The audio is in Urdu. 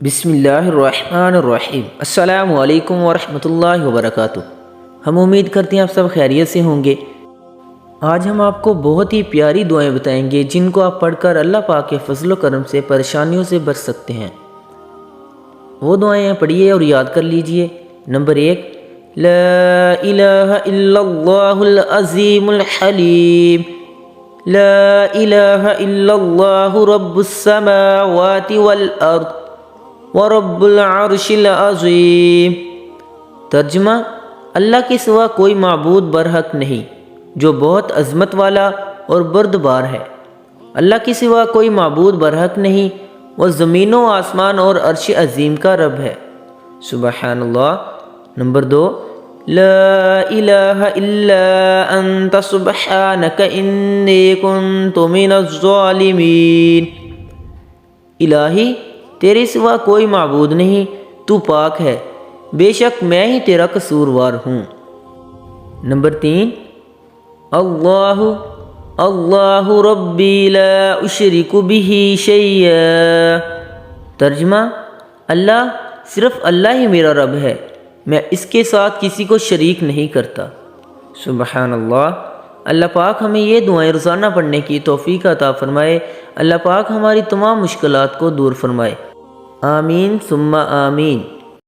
بسم اللہ الرحمن الرحیم۔ السلام علیکم ورحمۃ اللہ وبرکاتہ۔ ہم امید کرتے ہیں آپ سب خیریت سے ہوں گے۔ آج ہم آپ کو بہت ہی پیاری دعائیں بتائیں گے جن کو آپ پڑھ کر اللہ پاک کے فضل و کرم سے پریشانیوں سے بچ سکتے ہیں۔ وہ دعائیں پڑھیے اور یاد کر لیجئے۔ نمبر 1، لا الہ الا اللہ العظیم الحلیم، لا الہ الا اللہ رب السماوات والارض ورب العرش العظیم۔ ترجمہ: اللہ کے سوا کوئی معبود برحق نہیں جو بہت عظمت والا اور بردبار ہے۔ اللہ کے سوا کوئی معبود برحق نہیں، وہ زمین و آسمان اور عرش عظیم کا رب ہے۔ سبحان اللہ۔ نمبر 2، لا الہ الا انت سبحانک انی کنت من الظالمین۔ الہی، تیرے سوا کوئی معبود نہیں، تو پاک ہے، بے شک میں ہی تیرا قصوروار ہوں۔ نمبر 3، اللہ اللہ ربی لا اشرک بہ شیئا۔ ترجمہ: اللہ، صرف اللہ ہی میرا رب ہے، میں اس کے ساتھ کسی کو شریک نہیں کرتا۔ سبحان اللہ۔ اللہ پاک ہمیں یہ دعائیں روزانہ پڑھنے کی توفیق عطا فرمائے۔ اللہ پاک ہماری تمام مشکلات کو دور فرمائے۔ آمین ثم آمین۔